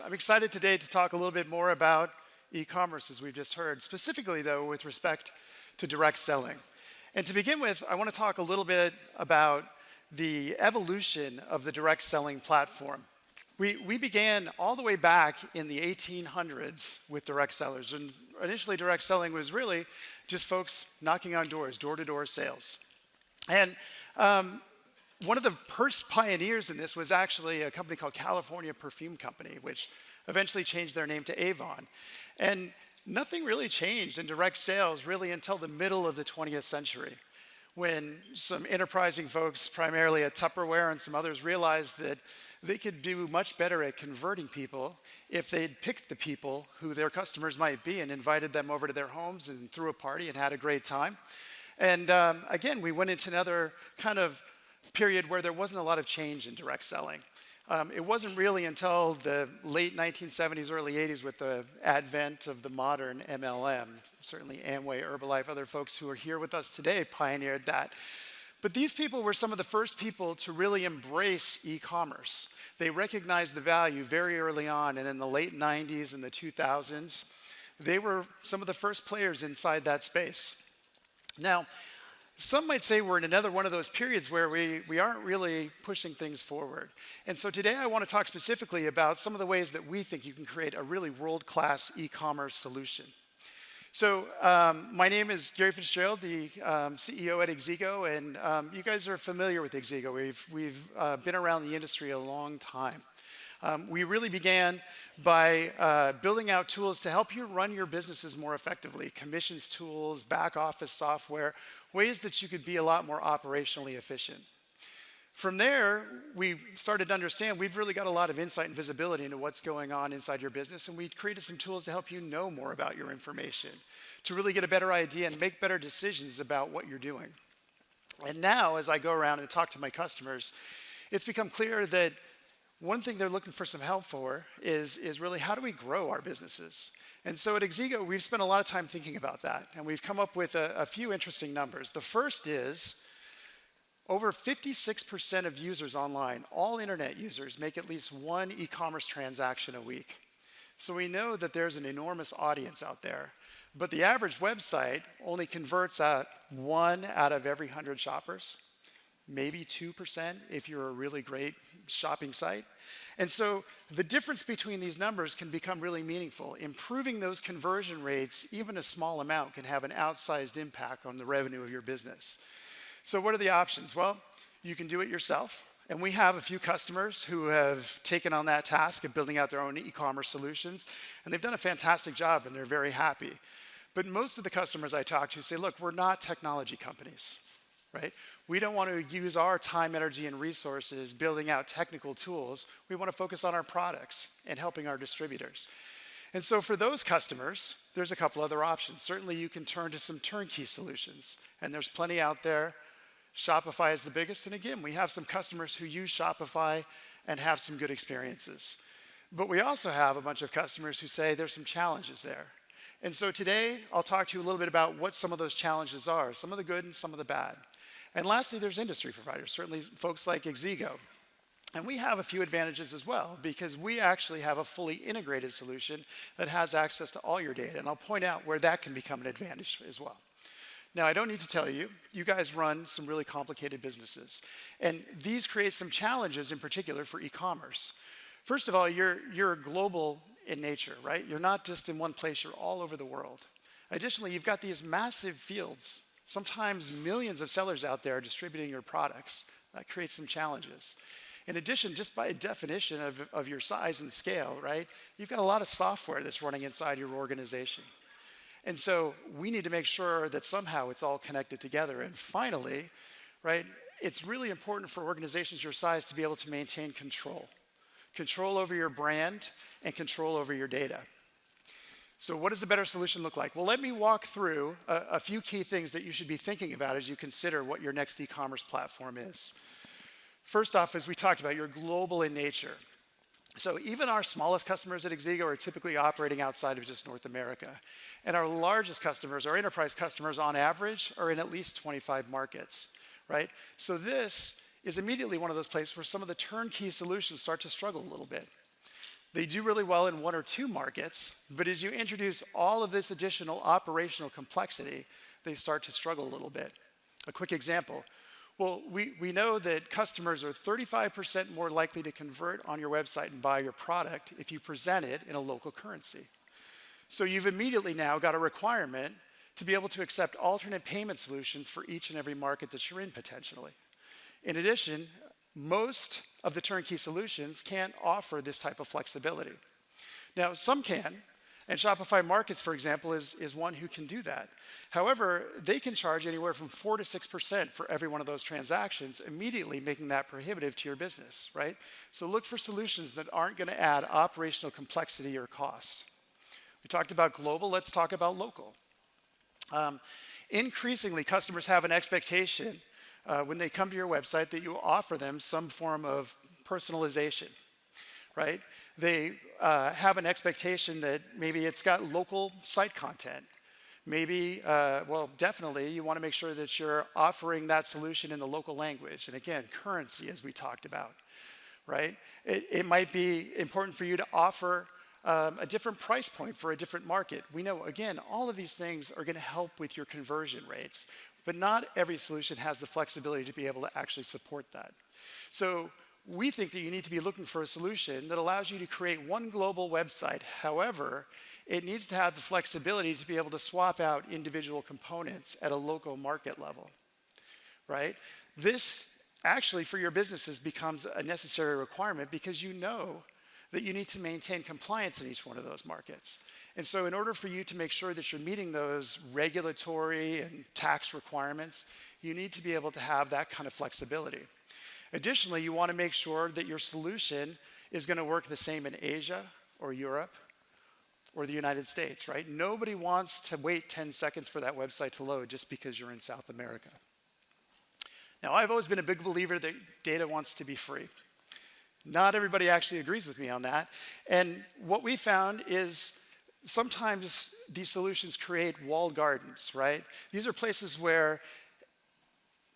I'm excited today to talk a little bit more about e-commerce, as we've just heard, specifically, though, with respect to direct selling. And to begin with, I want to talk a little bit about the evolution of the direct selling platform. We began all the way back in the 1800s with direct sellers. And initially, direct selling was really just folks knocking on doors, door-to-door sales. And one of the first pioneers in this was actually a company called California Perfume Company, which eventually changed their name to Avon. And nothing really changed in direct sales really until the middle of the 20th century, when some enterprising folks, primarily at Tupperware and some others, realized that they could do much better at converting people if they'd picked the people who their customers might be and invited them over to their homes and threw a party and had a great time. And again, we went into another kind of period where there wasn't a lot of change in direct selling. It wasn't really until the late 1970s, early 80s with the advent of the modern MLM, certainly Amway, Herbalife, other folks who are here with us today pioneered that. But these people were some of the first people to really embrace e-commerce. They recognized the value very early on, and in the late 90s and the 2000s, they were some of the first players inside that space. Now, some might say we're in another one of those periods where we aren't really pushing things forward. And so today I want to talk specifically about some of the ways that we think you can create a really world-class e-commerce solution. So my name is Gary Fitzgerald, the CEO at Exigo, and you guys are familiar with Exigo. We've been around the industry a long time. We really began by building out tools to help you run your businesses more effectively, commissions tools, back office software, ways that you could be a lot more operationally efficient. From there, we started to understand we've really got a lot of insight and visibility into what's going on inside your business, and we created some tools to help you know more about your information, to really get a better idea and make better decisions about what you're doing. And now, as I go around and talk to my customers, it's become clear that one thing they're looking for some help for is really how do we grow our businesses? And so at Exigo, we've spent a lot of time thinking about that, and we've come up with a few interesting numbers. The first is over 56% of users online, all internet users, make at least one e-commerce transaction a week. So we know that there's an enormous audience out there, but the average website only converts at 1 out of every 100 shoppers. Maybe 2% if you're a really great shopping site. And so the difference between these numbers can become really meaningful. Improving those conversion rates, even a small amount, can have an outsized impact on the revenue of your business. So what are the options? Well, you can do it yourself. And we have a few customers who have taken on that task of building out their own e-commerce solutions. And they've done a fantastic job, and they're very happy. But most of the customers I talk to say, look, we're not technology companies. Right? We don't want to use our time, energy, and resources building out technical tools. We want to focus on our products and helping our distributors. And so for those customers, there's a couple other options. Certainly you can turn to some turnkey solutions, and there's plenty out there. Shopify is the biggest, and again, we have some customers who use Shopify and have some good experiences. But we also have a bunch of customers who say there's some challenges there. And so today, I'll talk to you a little bit about what some of those challenges are, some of the good and some of the bad. And lastly, there's industry providers, certainly folks like Exigo. And we have a few advantages as well, because we actually have a fully integrated solution that has access to all your data. And I'll point out where that can become an advantage as well. Now, I don't need to tell you, you guys run some really complicated businesses. And these create some challenges in particular for e-commerce. First of all, you're global in nature, right? You're not just in one place, you're all over the world. Additionally, you've got these massive fields. Sometimes millions of sellers out there distributing your products. That creates some challenges. In addition, just by definition of your size and scale, right, you've got a lot of software that's running inside your organization. And so we need to make sure that somehow it's all connected together. And finally, right, it's really important for organizations your size to be able to maintain control. Control over your brand and control over your data. So what does a better solution look like? Well, let me walk through a few key things that you should be thinking about as you consider what your next e-commerce platform is. First off, as we talked about, you're global in nature. So even our smallest customers at Exigo are typically operating outside of just North America. And our largest customers, our enterprise customers on average, are in at least 25 markets, right? So this is immediately one of those places where some of the turnkey solutions start to struggle a little bit. They do really well in 1 or 2 markets, but as you introduce all of this additional operational complexity, they start to struggle a little bit. A quick example. Well, we know that customers are 35% more likely to convert on your website and buy your product if you present it in a local currency. So you've immediately now got a requirement to be able to accept alternate payment solutions for each and every market that you're in potentially. In addition, most of the turnkey solutions can't offer this type of flexibility. Now, some can, and Shopify Markets, for example, is one who can do that. However, they can charge anywhere from 4 to 6% for every one of those transactions, immediately making that prohibitive to your business, right? So look for solutions that aren't going to add operational complexity or costs. We talked about global, let's talk about local. Increasingly, customers have an expectation when they come to your website that you offer them some form of personalization, right? They have an expectation that maybe it's got local site content. Maybe, well, definitely you want to make sure that you're offering that solution in the local language. And again, currency, as we talked about, right? It might be important for you to offer a different price point for a different market. We know, again, all of these things are going to help with your conversion rates, but not every solution has the flexibility to be able to actually support that. So we think that you need to be looking for a solution that allows you to create one global website. However, it needs to have the flexibility to be able to swap out individual components at a local market level, right? This actually, for your businesses, becomes a necessary requirement because you know that you need to maintain compliance in each one of those markets. And so in order for you to make sure that you're meeting those regulatory and tax requirements, you need to be able to have that kind of flexibility. Additionally, you want to make sure that your solution is going to work the same in Asia or Europe or the United States, right? Nobody wants to wait 10 seconds for that website to load just because you're in South America. Now, I've always been a big believer that data wants to be free. Not everybody actually agrees with me on that. And what we found is sometimes these solutions create walled gardens, right? These are places where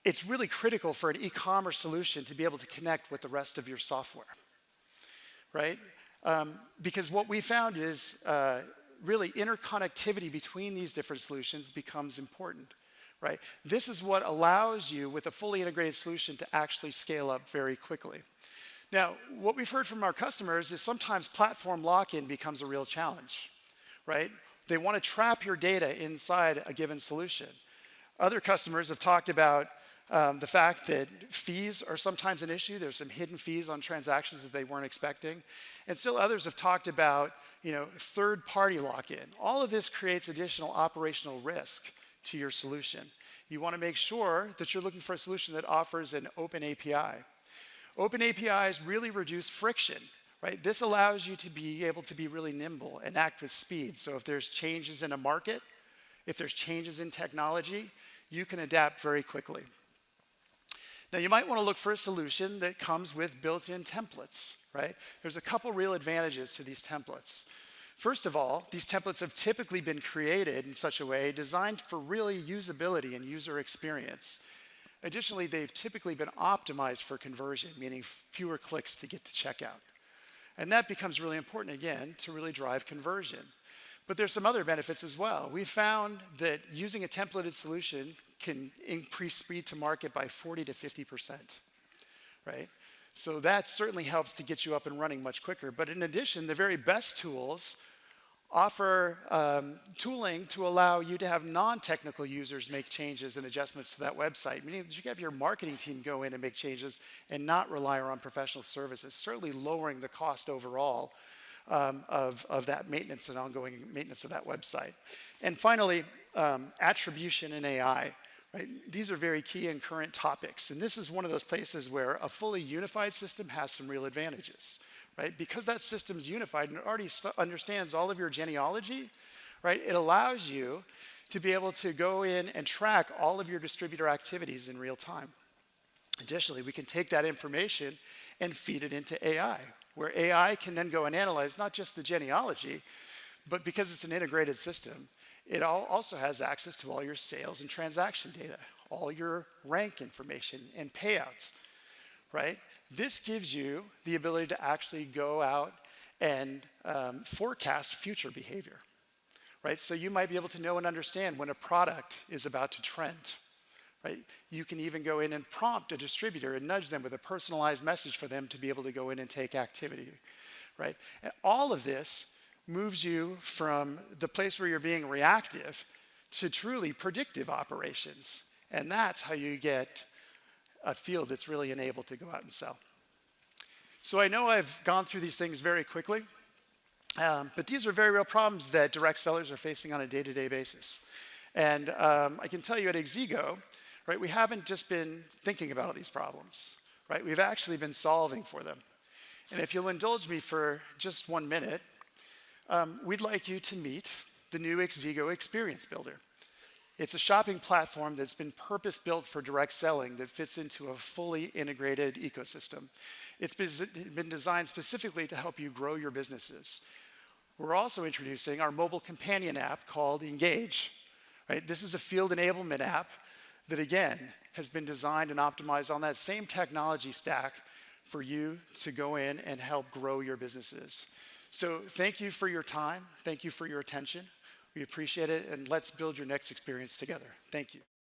it's really critical for an e-commerce solution to be able to connect with the rest of your software, right? Because what we found is really interconnectivity between these different solutions becomes important, right? This is what allows you, with a fully integrated solution, to actually scale up very quickly. Now, what we've heard from our customers is sometimes platform lock-in becomes a real challenge, right? They want to trap your data inside a given solution. Other customers have talked about the fact that fees are sometimes an issue. There's some hidden fees on transactions that they weren't expecting. And still others have talked about, third-party lock-in. All of this creates additional operational risk to your solution. You want to make sure that you're looking for a solution that offers an open API. Open APIs really reduce friction, right? This allows you to be able to be really nimble and act with speed. So if there's changes in a market, if there's changes in technology, you can adapt very quickly. Now, you might want to look for a solution that comes with built-in templates, right? There's a couple real advantages to these templates. First of all, these templates have typically been created in such a way designed for really usability and user experience. Additionally, they've typically been optimized for conversion, meaning fewer clicks to get to checkout. And that becomes really important, again, to really drive conversion. But there's some other benefits as well. We found that using a templated solution can increase speed to market by 40 to 50%, right? So that certainly helps to get you up and running much quicker. But in addition, the very best tools offer tooling to allow you to have non-technical users make changes and adjustments to that website, meaning that you can have your marketing team go in and make changes and not rely on professional services, certainly lowering the cost overall of that maintenance and ongoing maintenance of that website. And finally, attribution and AI. Right? These are very key and current topics. And this is one of those places where a fully unified system has some real advantages. Right? Because that system's unified and it already understands all of your genealogy, right? It allows you to be able to go in and track all of your distributor activities in real time. Additionally, we can take that information and feed it into AI, where AI can then go and analyze not just the genealogy, but because it's an integrated system, it also has access to all your sales and transaction data, all your rank information and payouts, right? This gives you the ability to actually go out and forecast future behavior, right? So you might be able to know and understand when a product is about to trend, right? You can even go in and prompt a distributor and nudge them with a personalized message for them to be able to go in and take activity, right? And all of this moves you from the place where you're being reactive to truly predictive operations. And that's how you get a field that's really enabled to go out and sell. So I know I've gone through these things very quickly, but these are very real problems that direct sellers are facing on a day-to-day basis. And I can tell you at Exigo, right, we haven't just been thinking about all these problems, right? We've actually been solving for them. And if you'll indulge me for just 1 minute, we'd like you to meet the new Exigo Experience Builder. It's a shopping platform that's been purpose-built for direct selling that fits into a fully integrated ecosystem. It's been designed specifically to help you grow your businesses. We're also introducing our mobile companion app called Engage. Right? This is a field enablement app that, again, has been designed and optimized on that same technology stack for you to go in and help grow your businesses. So thank you for your time. Thank you for your attention. We appreciate it, and let's build your next experience together. Thank you.